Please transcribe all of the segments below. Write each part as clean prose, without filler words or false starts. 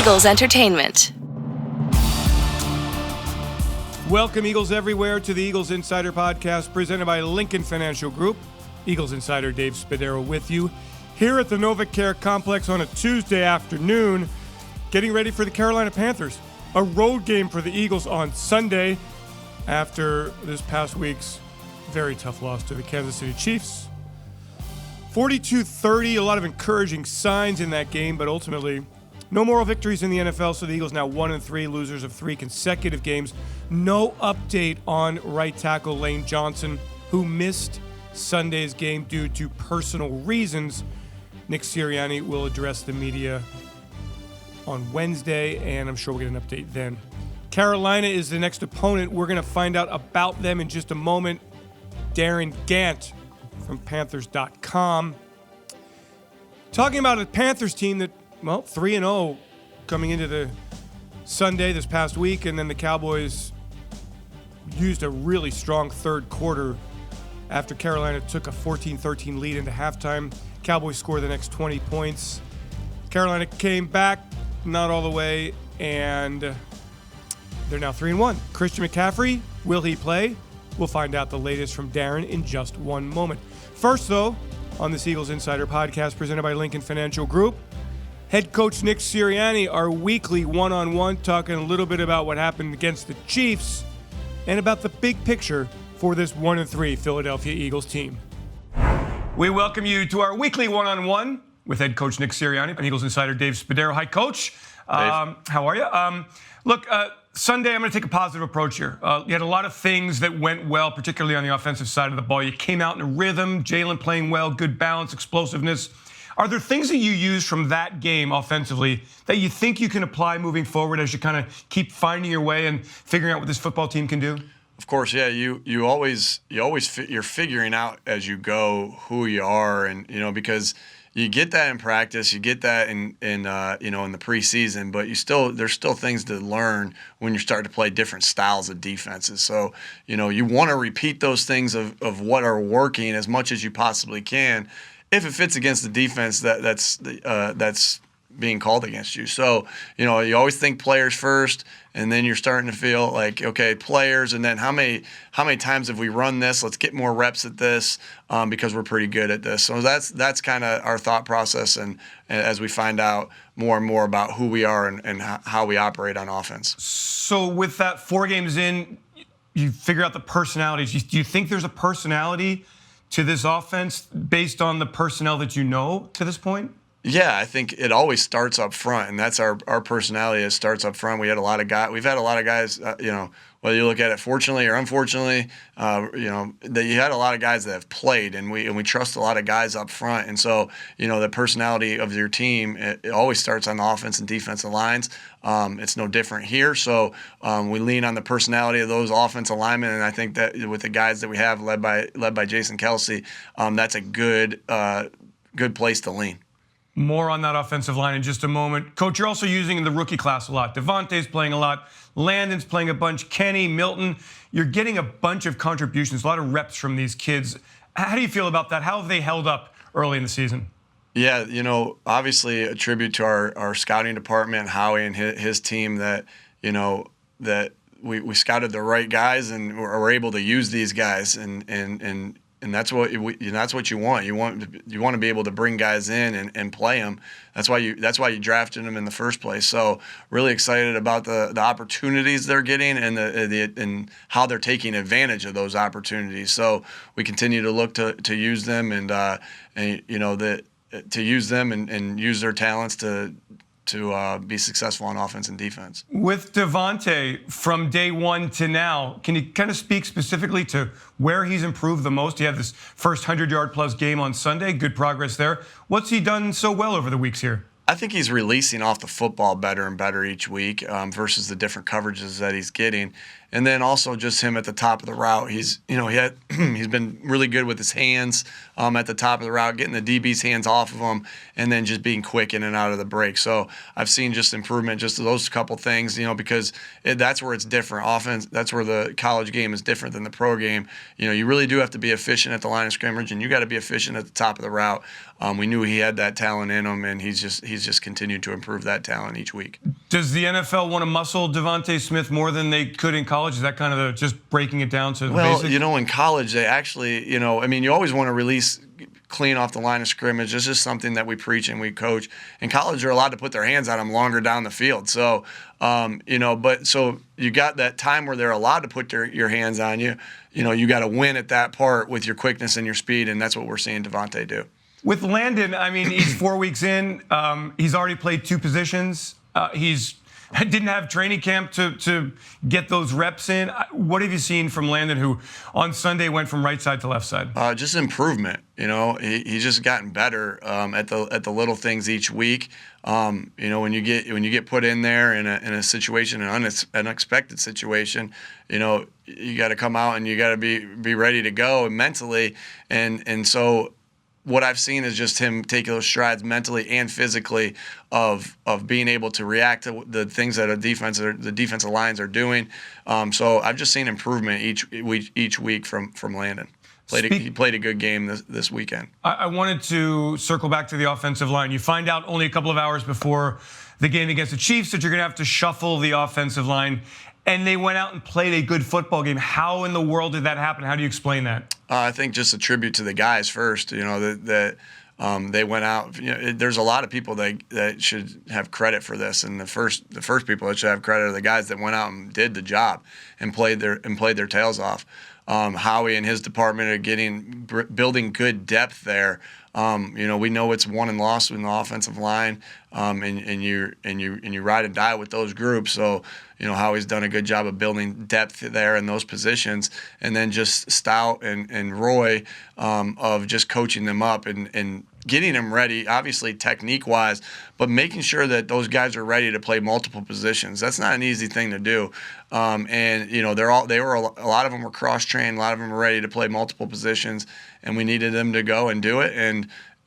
Eagles Entertainment. Welcome, Eagles everywhere, to the Eagles Insider Podcast presented by Lincoln Financial Group. Eagles Insider Dave Spadaro with you here at the NovaCare Complex on a Tuesday afternoon, getting ready for the Carolina Panthers. A road game for the Eagles on Sunday after this past week's very tough loss to the Kansas City Chiefs. 42-30, a lot of encouraging signs in that game, but ultimately no moral victories in the NFL, so the Eagles now 1-3, losers of 3 consecutive games. No update on right tackle Lane Johnson, who missed Sunday's game due to personal reasons. Nick Sirianni will address the media on Wednesday, and I'm sure we'll get an update then. Carolina is the next opponent. We're going to find out about them in just a moment. Darren Gant from Panthers.com. Talking about a Panthers team that, 3-0 coming into the Sunday this past week, and then the Cowboys used a really strong third quarter after Carolina took a 14-13 lead into halftime. Cowboys scored the next 20 points. Carolina came back, not all the way, and they're now 3-1. Christian McCaffrey, will he play? We'll find out the latest from Darren in just one moment. First, though, on this Eagles Insider Podcast presented by Lincoln Financial Group, head coach Nick Sirianni, our weekly one-on-one, talking a little bit about what happened against the Chiefs and about the big picture for this 1-3 Philadelphia Eagles team. We welcome you to our weekly one-on-one with head coach Nick Sirianni and Eagles Insider Dave Spadaro. Hi, Coach. How are you? Look, Sunday, I'm going to take a positive approach here. You had a lot of things that went well, particularly on the offensive side of the ball. You came out in a rhythm, Jalen playing well, good balance, explosiveness. Are there things that you use from that game offensively that you think you can apply moving forward as you kind of keep finding your way and figuring out what this football team can do? Of course, yeah. You're figuring out as you go who you are, and because you get that in practice, you get that in the preseason, but there's still things to learn when you start to play different styles of defenses. So you want to repeat those things of what are working as much as you possibly can, if it fits against the defense that's being called against you. So you always think players first, and then you're starting to feel like, okay, players, and then how many times have we run this? Let's get more reps at this because we're pretty good at this. So that's kind of our thought process, and as we find out more and more about who we are and how we operate on offense. So with that 4 games in, you figure out the personalities. Do you think there's a personality to this offense based on the personnel that you know to this point? Yeah, I think it always starts up front, and that's our personality. It starts up front. We've had a lot of guys, whether you look at it fortunately or unfortunately, that you had a lot of guys that have played, and we trust a lot of guys up front. And so, the personality of your team, it always starts on the offense and defensive lines. It's no different here. So we lean on the personality of those offensive linemen, and I think that with the guys that we have led by Jason Kelsey, that's a good place to lean. More on that offensive line in just a moment. Coach, you're also using the rookie class a lot. Devontae's playing a lot. Landon's playing a bunch. Kenny, Milton. You're getting a bunch of contributions, a lot of reps from these kids. How do you feel about that? How have they held up early in the season? Yeah, obviously a tribute to our scouting department, Howie and his team, that we scouted the right guys and were able to use these guys, and that's what that's what you want. You want to be able to bring guys in and play them. That's why you drafted them in the first place. So really excited about the opportunities they're getting and how they're taking advantage of those opportunities. So we continue to look to use them to use them and use their talents to be successful on offense and defense. With Devontae, from day one to now, can you kind of speak specifically to where he's improved the most? He had this first 100-yard-plus game on Sunday, good progress there. What's he done so well over the weeks here? I think he's releasing off the football better and better each week versus the different coverages that he's getting. And then also just him at the top of the route. He's been really good with his hands at the top of the route, getting the DB's hands off of him, and then just being quick in and out of the break. So I've seen just improvement, just those couple things, because that's where it's different. Offense, that's where the college game is different than the pro game. You really do have to be efficient at the line of scrimmage, and you got to be efficient at the top of the route. We knew he had that talent in him, and he's just continued to improve that talent each week. Does the NFL want to muscle Devontae Smith more than they could in college? Is that kind of just breaking it down to the basics? In college, they actually, you always want to release clean off the line of scrimmage. It's just something that we preach and we coach. In college, they're allowed to put their hands on them longer down the field. So, so you got that time where they're allowed to put your hands on you. You got to win at that part with your quickness and your speed, and that's what we're seeing Devontae do. With Landon, he's 4 weeks in. He's already played 2 positions. He's didn't have training camp to get those reps in. What have you seen from Landon, who on Sunday went from right side to left side? Just improvement. He's just gotten better at the little things each week. When you get put in there in a situation, an unexpected situation, you got to come out and you got to be ready to go mentally, and so. What I've seen is just him take those strides mentally and physically of being able to react to the things that the defensive lines are doing. So I've just seen improvement each week from Landon. He played a good game this weekend. I wanted to circle back to the offensive line. You find out only a couple of hours before the game against the Chiefs that you're going to have to shuffle the offensive line. And they went out and played a good football game. How in the world did that happen? How do you explain that? I think just a tribute to the guys first. That they went out. There's a lot of people that should have credit for this, and the first people that should have credit are the guys that went out and did the job and played their tails off. Howie and his department are building good depth there. We know it's won and lost in the offensive line, and you ride and die with those groups. So Howie's done a good job of building depth there in those positions, and then just Stout and Roy of just coaching them up and getting them ready, obviously technique-wise, but making sure that those guys are ready to play multiple positions. That's not an easy thing to do. A lot of them were cross-trained, a lot of them were ready to play multiple positions, and we needed them to go and do it,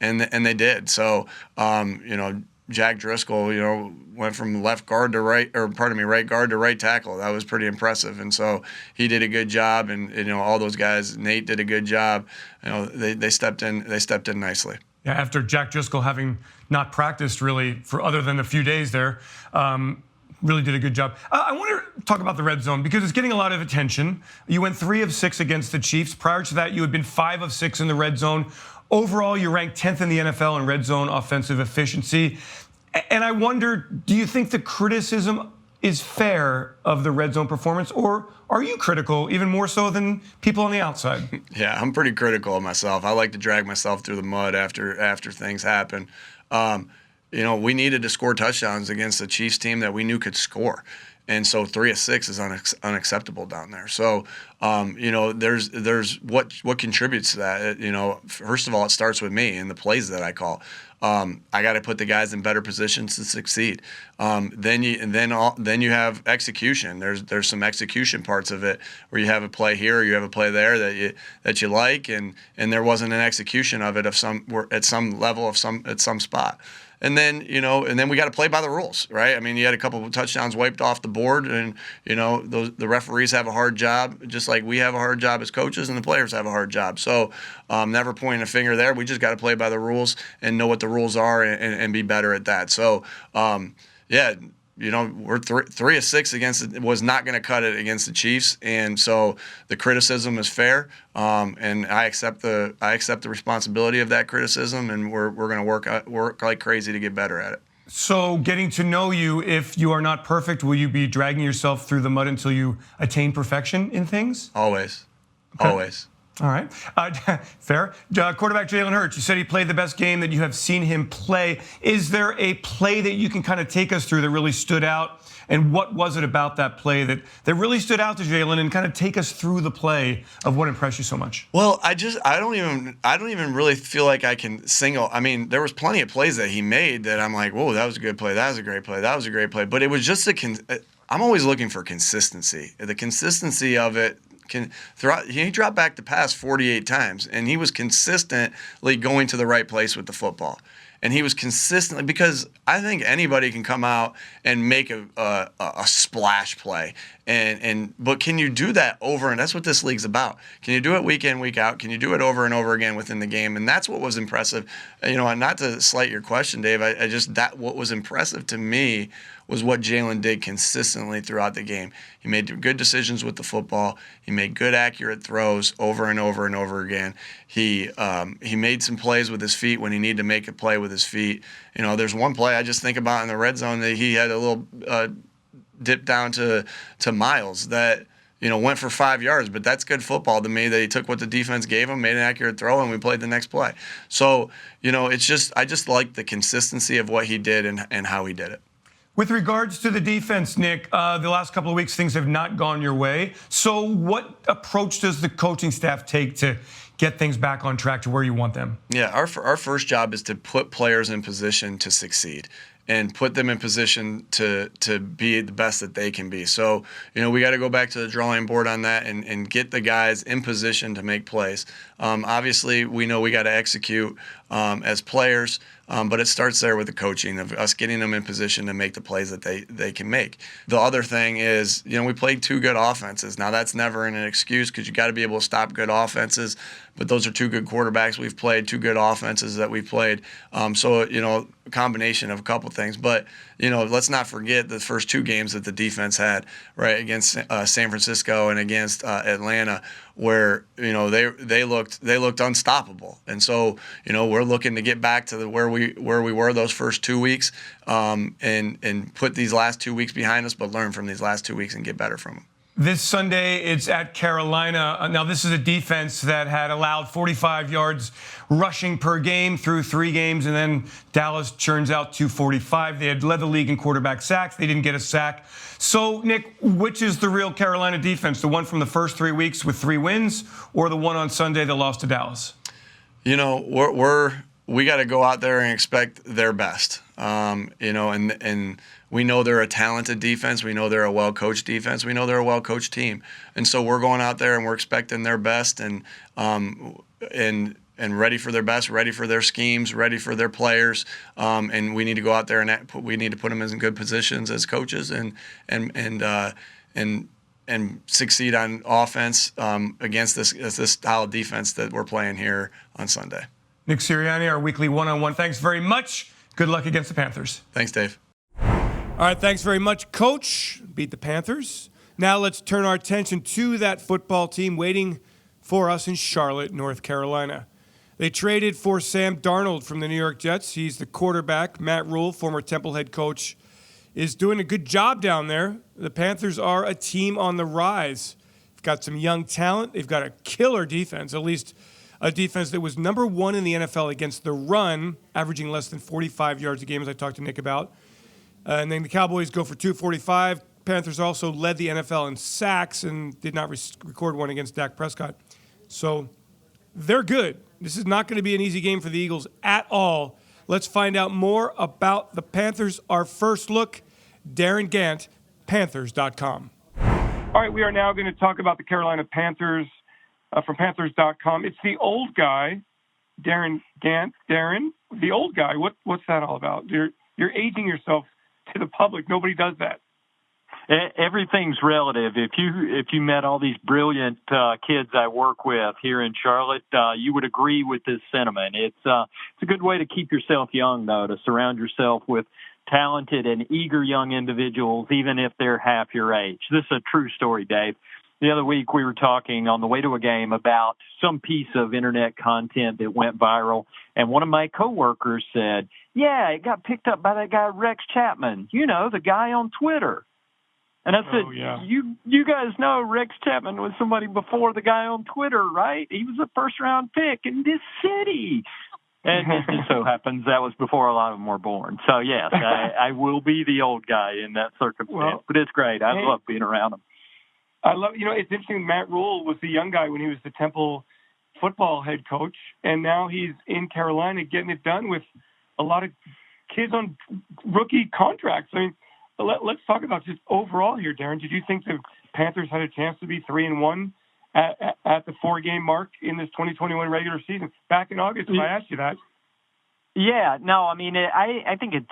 and they did. So, Jack Driscoll, went from right guard to right tackle. That was pretty impressive, and so he did a good job, and all those guys, Nate did a good job. They stepped in nicely. Yeah, after Jack Driscoll having not practiced really for other than a few days there, really did a good job. I want to talk about the red zone because it's getting a lot of attention. You went 3 of 6 against the Chiefs. Prior to that, you had been 5 of 6 in the red zone. Overall, you ranked 10th in the NFL in red zone offensive efficiency. And I wonder, do you think the criticism is fair of the red zone performance, or are you critical even more so than people on the outside? Yeah, I'm pretty critical of myself. I like to drag myself through the mud after things happen. We needed to score touchdowns against the Chiefs team that we knew could score. And so 3 of 6 is unacceptable down there. So, there's what contributes to that. First of all, it starts with me and the plays that I call. I got to put the guys in better positions to succeed. Then you have execution. There's some execution parts of it where you have a play here, or you have a play there that you like, and there wasn't an execution of it at some level at some spot. And then we got to play by the rules, right? You had a couple of touchdowns wiped off the board, and the referees have a hard job, just like we have a hard job as coaches, and the players have a hard job. So never pointing a finger there. We just got to play by the rules and know what the rules are and be better at that. So we're 3 of 6 against it. Was not going to cut it against the Chiefs, and so the criticism is fair, and I accept the responsibility of that criticism, and we're going to work like crazy to get better at it. So, getting to know you, if you are not perfect, will you be dragging yourself through the mud until you attain perfection in things? Always, okay. Always. All right. Fair. Quarterback Jalen Hurts, you said he played the best game that you have seen him play. Is there a play that you can kind of take us through that really stood out? And what was it about that play that really stood out to Jalen, and kind of take us through the play of what impressed you so much? Well, I don't even really feel like I can single. There was plenty of plays that he made that I'm like, whoa, that was a good play. That was a great play. That was a great play. But it was just I'm always looking for consistency. The consistency of it. He dropped back the pass 48 times, and he was consistently going to the right place with the football. and he was consistently, because I think anybody can come out and make a splash play, but can you do that over? And that's what this league's about. Can you do it week in, week out? Can you do it over and over again within the game? And that's what was impressive. And not to slight your question, Dave, what was impressive to me was what Jalen did consistently throughout the game. He made good decisions with the football. He made good, accurate throws over and over and over again. He made some plays with his feet when he needed to make a play with his feet. There's one play I just think about in the red zone that he had a little dip down to Miles that went for 5 yards, but that's good football to me that he took what the defense gave him, made an accurate throw, and we played the next play. So, I just like the consistency of what he did and how he did it. With regards to the defense, Nick, the last couple of weeks, things have not gone your way. So what approach does the coaching staff take to get things back on track to where you want them? Yeah, our first job is to put players in position to succeed and put them in position to be the best that they can be. So, we got to go back to the drawing board on that and get the guys in position to make plays. Obviously, we know we got to execute as players, but it starts there with the coaching of us getting them in position to make the plays that they can make. The other thing is, we played 2 good offenses. Now, that's never an excuse because you got to be able to stop good offenses, but those are 2 good quarterbacks we've played, 2 good offenses that we've played. So, a combination of a couple things. But, let's not forget the first 2 games that the defense had, right, against San Francisco and against Atlanta, where, they looked unstoppable. And so, we're looking to get back to where we were those first 2 weeks and put these last 2 weeks behind us, but learn from these last 2 weeks and get better from them. This Sunday, it's at Carolina. Now, this is a defense that had allowed 45 yards rushing per game through 3 games, and then Dallas churns out 245. They had led the league in quarterback sacks. They didn't get a sack. So, Nick, which is the real Carolina defense? The one from the first 3 weeks with 3 wins, or the one on Sunday that lost to Dallas? We got to go out there and expect their best. And we know they're a talented defense. We know they're a well-coached defense. We know they're a well-coached team. And so we're going out there and we're expecting their best and ready for their best, ready for their schemes, ready for their players. And we need to go out there and we need to put them in good positions as coaches and succeed on offense against this style of defense that we're playing here on Sunday. Nick Sirianni, our weekly one-on-one. Thanks very much. Good luck against the Panthers. Thanks, Dave. All right, thanks very much, Coach. Beat the Panthers. Now let's turn our attention to that football team waiting for us in Charlotte, North Carolina. They traded for Sam Darnold from the New York Jets. He's the quarterback. Matt Rule, former Temple head coach, is doing a good job down there. The Panthers are a team on the rise. They've got some young talent. They've got a killer defense, at least a defense that was number 1 in the NFL against the run, averaging less than 45 yards a game, as I talked to Nick about. And then the Cowboys go for 245. Panthers also led the NFL in sacks and did not record one against Dak Prescott. So they're good. This is not going to be an easy game for the Eagles at all. Let's find out more about the Panthers. Our first look, Darren Gant, Panthers.com. All right, we are now going to talk about the Carolina Panthers from Panthers.com. It's the old guy, Darren Gant. Darren, the old guy. What's that all about? You're aging yourself to the public. Nobody does that. Everything's relative. If you met all these brilliant kids I work with here in Charlotte, you would agree with this sentiment. It's a good way to keep yourself young, though, to surround yourself with talented and eager young individuals, even if they're half your age. This is a true story, Dave. The other week we were talking on the way to a game about some piece of internet content that went viral, and one of my coworkers said, "Yeah, it got picked up by that guy Rex Chapman, the guy on Twitter." And I said, You guys know Rex Chapman was somebody before the guy on Twitter, right? He was a first-round pick in this city. And it just so happens that was before a lot of them were born. So, yes, I will be the old guy in that circumstance. But it's great. I love being around him. I love, it's interesting. Matt Rule was the young guy when he was the Temple football head coach, and now he's in Carolina getting it done with a lot of kids on rookie contracts. I mean, let's talk about just overall here, Darren. Did you think the Panthers had a chance to be 3-1 at the 4-game mark in this 2021 regular season? Back in August, if I asked you that. Yeah, no, I mean, I think it's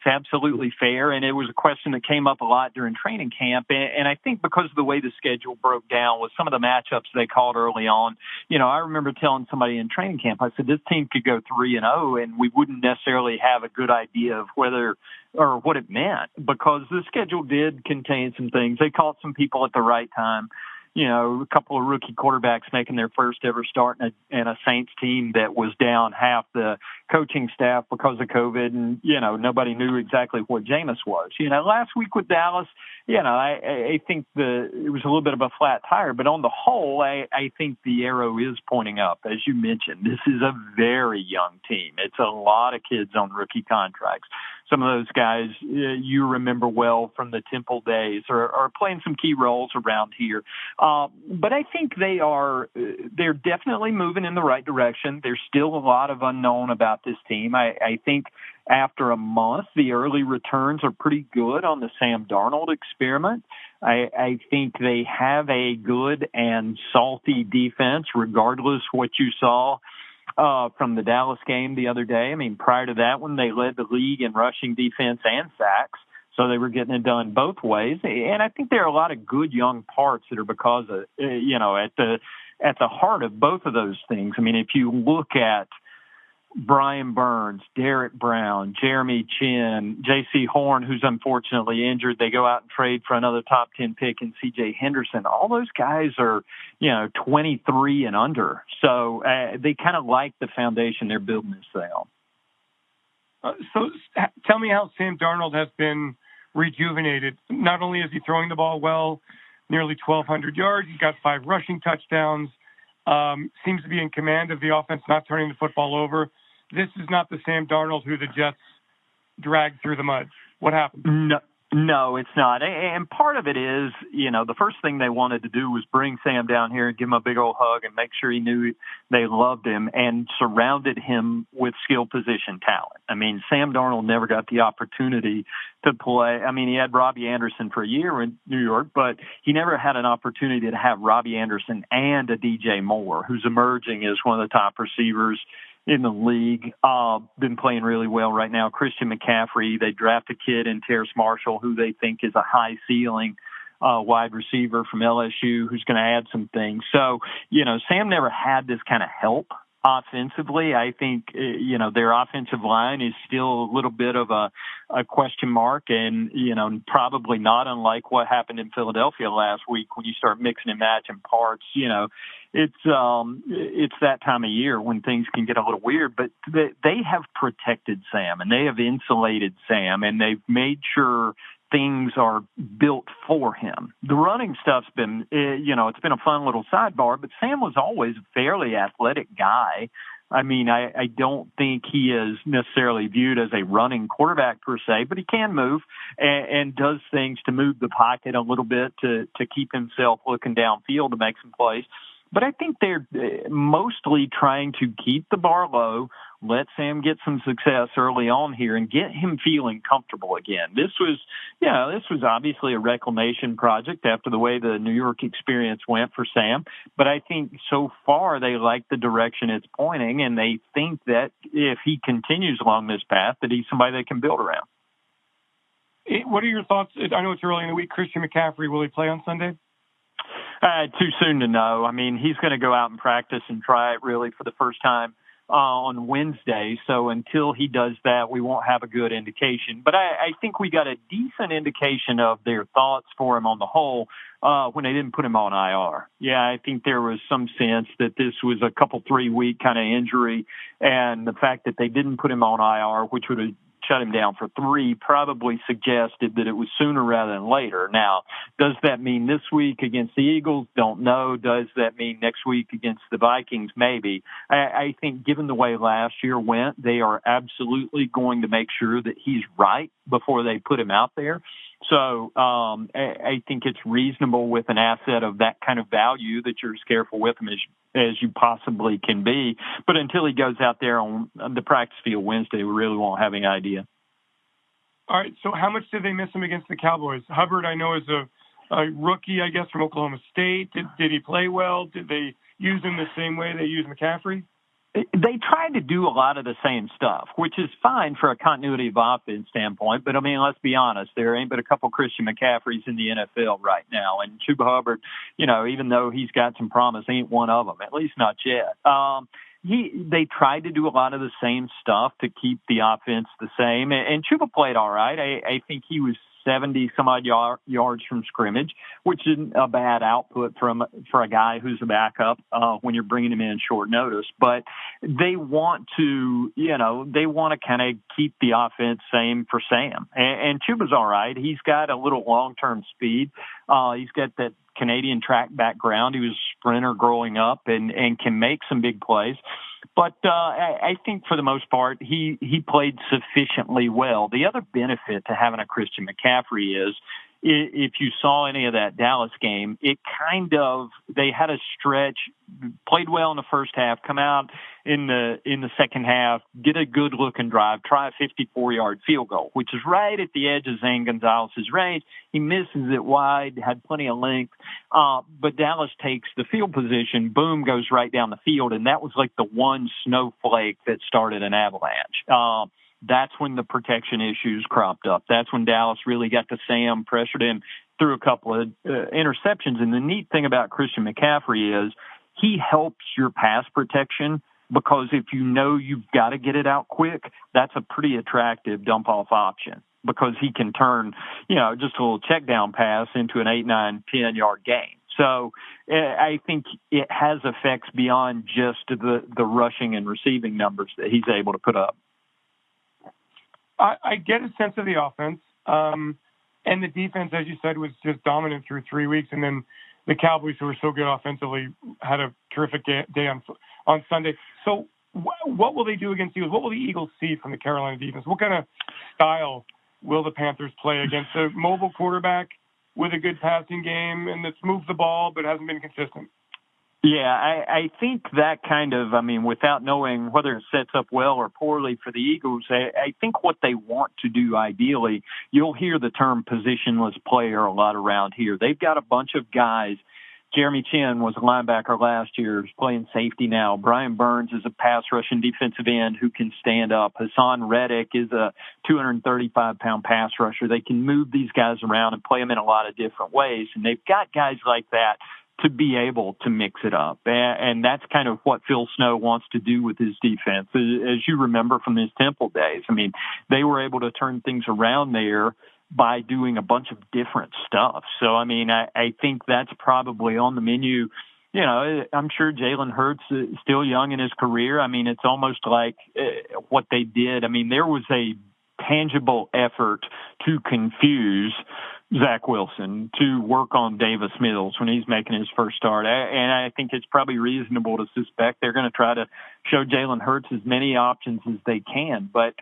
absolutely fair, and it was a question that came up a lot during training camp, and I think because of the way the schedule broke down with some of the matchups they called early on, I remember telling somebody in training camp, I said this team could go 3-0, and we wouldn't necessarily have a good idea of whether or what it meant because the schedule did contain some things. They caught some people at the right time. A couple of rookie quarterbacks making their first ever start in a Saints team that was down half the coaching staff because of COVID, and, nobody knew exactly what Jameis was. Last week with Dallas, I think it was a little bit of a flat tire, but on the whole, I think the arrow is pointing up. As you mentioned, this is a very young team. It's a lot of kids on rookie contracts. Some of those guys you remember well from the Temple days are playing some key roles around here. But I think they're definitely moving in the right direction. There's still a lot of unknown about this team. I think after a month, the early returns are pretty good on the Sam Darnold experiment. I think they have a good and salty defense, regardless what you saw from the Dallas game the other day. I mean, prior to that one, they led the league in rushing defense and sacks, so they were getting it done both ways. And I think there are a lot of good young parts that are because of, at the heart of both of those things. I mean, if you look at Brian Burns, Derek Brown, Jeremy Chin, J.C. Horn, who's unfortunately injured. They go out and trade for another top 10 pick in C.J. Henderson. All those guys are, 23 and under. So they kind of like the foundation they're building this thing on. So tell me how Sam Darnold has been rejuvenated. Not only is he throwing the ball well, nearly 1,200 yards, he's got 5 rushing touchdowns, seems to be in command of the offense, not turning the football over. This is not the Sam Darnold who the Jets dragged through the mud. What happened? No, it's not. And part of it is, the first thing they wanted to do was bring Sam down here and give him a big old hug and make sure he knew they loved him and surrounded him with skill position talent. I mean, Sam Darnold never got the opportunity to play. I mean, he had Robbie Anderson for a year in New York, but he never had an opportunity to have Robbie Anderson and a DJ Moore, who's emerging as one of the top receivers in the league, been playing really well right now. Christian McCaffrey, they draft a kid in Terrace Marshall, who they think is a high ceiling wide receiver from LSU, who's going to add some things. So, Sam never had this kind of help offensively. I think, their offensive line is still a little bit of a question mark and, probably not unlike what happened in Philadelphia last week when you start mixing and matching parts. It's that time of year when things can get a little weird, but they have protected Sam and they have insulated Sam and they've made sure things are built for him. The running stuff's been, it's been a fun little sidebar, but Sam was always a fairly athletic guy. I mean, I don't think he is necessarily viewed as a running quarterback per se, but he can move and does things to move the pocket a little bit to keep himself looking downfield to make some plays. But I think they're mostly trying to keep the bar low, let Sam get some success early on here and get him feeling comfortable again. This was obviously a reclamation project after the way the New York experience went for Sam. But I think so far they like the direction it's pointing, and they think that if he continues along this path, that he's somebody they can build around. What are your thoughts? I know it's early in the week. Christian McCaffrey, will he play on Sunday? Too soon to know. I mean, he's going to go out and practice and try it really for the first time on Wednesday. So until he does that, we won't have a good indication. But I think we got a decent indication of their thoughts for him on the whole when they didn't put him on IR. Yeah, I think there was some sense that this was a 3-week kind of injury. And the fact that they didn't put him on IR, which would have shut him down for 3, probably suggested that it was sooner rather than later. Now, does that mean this week against the Eagles? Don't know. Does that mean next week against the Vikings? Maybe. I think given the way last year went, they are absolutely going to make sure that he's right before they put him out there. So I think it's reasonable with an asset of that kind of value that you're as careful with him as you possibly can be. But until he goes out there on the practice field Wednesday, we really won't have any idea. All right, so how much did they miss him against the Cowboys? Hubbard, I know, is a rookie, I guess, from Oklahoma State. Did he play well? Did they use him the same way they used McCaffrey? They tried to do a lot of the same stuff, which is fine for a continuity of offense standpoint. But, I mean, let's be honest, there ain't but a couple Christian McCaffreys in the NFL right now. And Chuba Hubbard, even though he's got some promise, ain't one of them, at least not yet. They tried to do a lot of the same stuff to keep the offense the same. And Chuba played all right. I think he was 70-some-odd yards from scrimmage, which isn't a bad output for a guy who's a backup when you're bringing him in short notice. But they want to, kind of keep the offense same for Sam. And Chuba's all right. He's got a little long-term speed. He's got that Canadian track background. He was a sprinter growing up and can make some big plays. But I think for the most part, he played sufficiently well. The other benefit to having a Christian McCaffrey is if you saw any of that Dallas game, they had a stretch, played well in the first half, come out in the second half, get a good looking drive, try a 54-yard field goal, which is right at the edge of Zane Gonzalez's range. He misses it wide, had plenty of length, but Dallas takes the field position, boom, goes right down the field, and that was like the one snowflake that started an avalanche. That's when the protection issues cropped up. That's when Dallas really got to Sam, pressured him, threw a couple of interceptions. And the neat thing about Christian McCaffrey is he helps your pass protection because if you've got to get it out quick, that's a pretty attractive dump-off option because he can turn, just a little check-down pass into an 8, 9, 10-yard gain. So I think it has effects beyond just the rushing and receiving numbers that he's able to put up. I get a sense of the offense, and the defense, as you said, was just dominant through 3 weeks. And then the Cowboys, who were so good offensively, had a terrific day on Sunday. So what will they do against the Eagles? What will the Eagles see from the Carolina defense? What kind of style will the Panthers play against a mobile quarterback with a good passing game and that's moved the ball but hasn't been consistent? Yeah, I think that without knowing whether it sets up well or poorly for the Eagles, I think what they want to do ideally, you'll hear the term positionless player a lot around here. They've got a bunch of guys. Jeremy Chin was a linebacker last year, is playing safety now. Brian Burns is a pass rushing defensive end who can stand up. Hassan Reddick is a 235-pound pass rusher. They can move these guys around and play them in a lot of different ways, and they've got guys like that to be able to mix it up. And that's kind of what Phil Snow wants to do with his defense. As you remember from his Temple days, they were able to turn things around there by doing a bunch of different stuff. So, I think that's probably on the menu. I'm sure Jalen Hurts is still young in his career. It's almost like what they did. There was a tangible effort to confuse Zach Wilson, to work on Davis Mills when he's making his first start. And I think it's probably reasonable to suspect they're going to try to show Jalen Hurts as many options as they can. But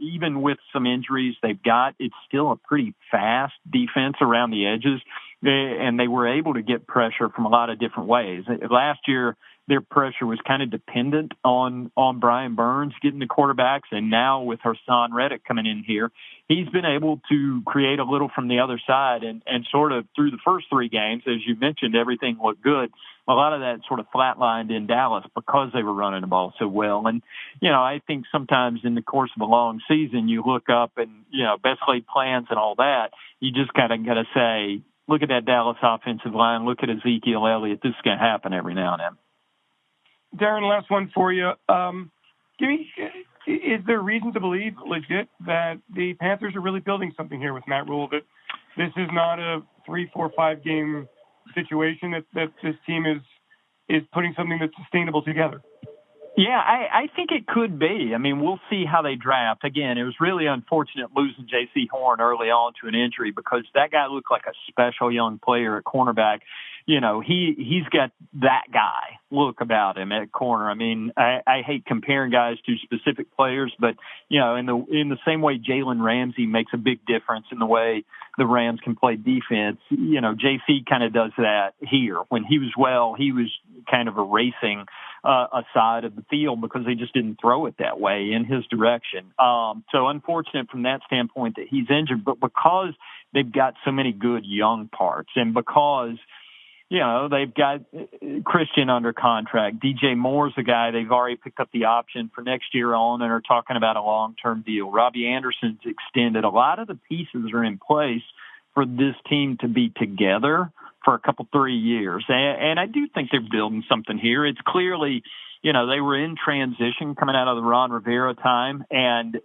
even with some injuries they've got, it's still a pretty fast defense around the edges. And they were able to get pressure from a lot of different ways. Last year, their pressure was kind of dependent on Brian Burns getting the quarterbacks. And now with Hassan Reddick coming in here, he's been able to create a little from the other side. And sort of through the first 3 games, as you mentioned, everything looked good. A lot of that sort of flatlined in Dallas because they were running the ball so well. And, I think sometimes in the course of a long season, you look up and, best laid plans and all that, you just kind of got to say, look at that Dallas offensive line, look at Ezekiel Elliott. This is going to happen every now and then. Darren, last one for you. Is there reason to believe, legit, that the Panthers are really building something here with Matt Rule, that this is not a 3, 4, 5 game situation, that this team is putting something that's sustainable together? Yeah, I think it could be. We'll see how they draft. Again, it was really unfortunate losing J.C. Horn early on to an injury because that guy looked like a special young player at cornerback. He's got that guy look about him at corner. I hate comparing guys to specific players, but, in the same way Jalen Ramsey makes a big difference in the way the Rams can play defense, J.C. kind of does that here. When he was well, he was kind of erasing a side of the field because they just didn't throw it that way in his direction. So unfortunate from that standpoint that he's injured, but because they've got so many good young parts and because they've got Christian under contract. DJ Moore's a guy they've already picked up the option for next year on and are talking about a long-term deal. Robbie Anderson's extended. A lot of the pieces are in place for this team to be together for a couple, 3 years. And I do think they're building something here. It's clearly, they were in transition coming out of the Ron Rivera time, and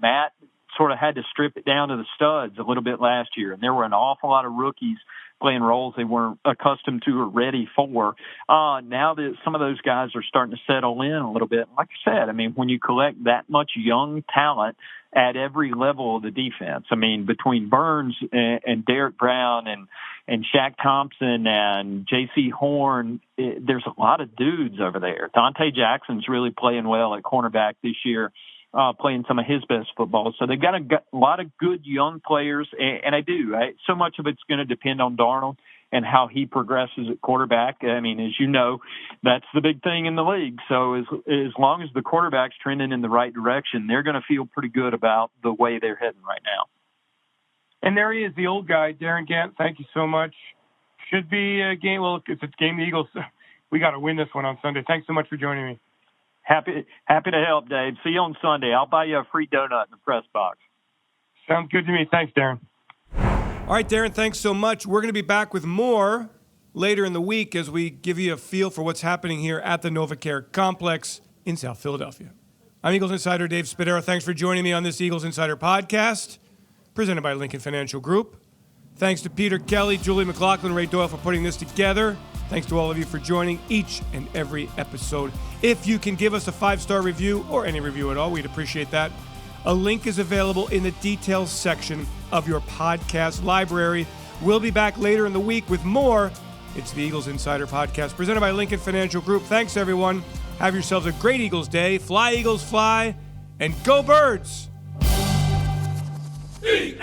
Matt sort of had to strip it down to the studs a little bit last year. And there were an awful lot of rookies playing roles they weren't accustomed to or ready for. Now that some of those guys are starting to settle in a little bit, like I said, I mean, when you collect that much young talent at every level of the defense, I mean, between Burns and Derek Brown and Shaq Thompson and J.C. Horn, there's a lot of dudes over there. Dante Jackson's really playing well at cornerback this year. Playing some of his best football. So they've got a lot of good young players, and so much of it's going to depend on Darnold and how he progresses at quarterback. I mean, as you know, that's the big thing in the league. So as long as the quarterback's trending in the right direction, they're going to feel pretty good about the way they're heading right now. And there he is, the old guy, Darren Gant. Thank you so much. Should be a game. Well, if it's game the Eagles, we got to win this one on Sunday. Thanks so much for joining me. Happy to help, Dave. See you on Sunday. I'll buy you a free donut in the press box. Sounds good to me. Thanks, Darren. All right, Darren, thanks so much. We're going to be back with more later in the week as we give you a feel for what's happening here at the NovaCare Complex in South Philadelphia. I'm Eagles Insider Dave Spadaro. Thanks for joining me on this Eagles Insider podcast, presented by Lincoln Financial Group. Thanks to Peter Kelly, Julie McLaughlin, Ray Doyle for putting this together. Thanks to all of you for joining each and every episode. If you can give us a 5-star review or any review at all, we'd appreciate that. A link is available in the details section of your podcast library. We'll be back later in the week with more. It's the Eagles Insider Podcast presented by Lincoln Financial Group. Thanks, everyone. Have yourselves a great Eagles day. Fly, Eagles, fly, and go Birds! E-A-G-L-E-S!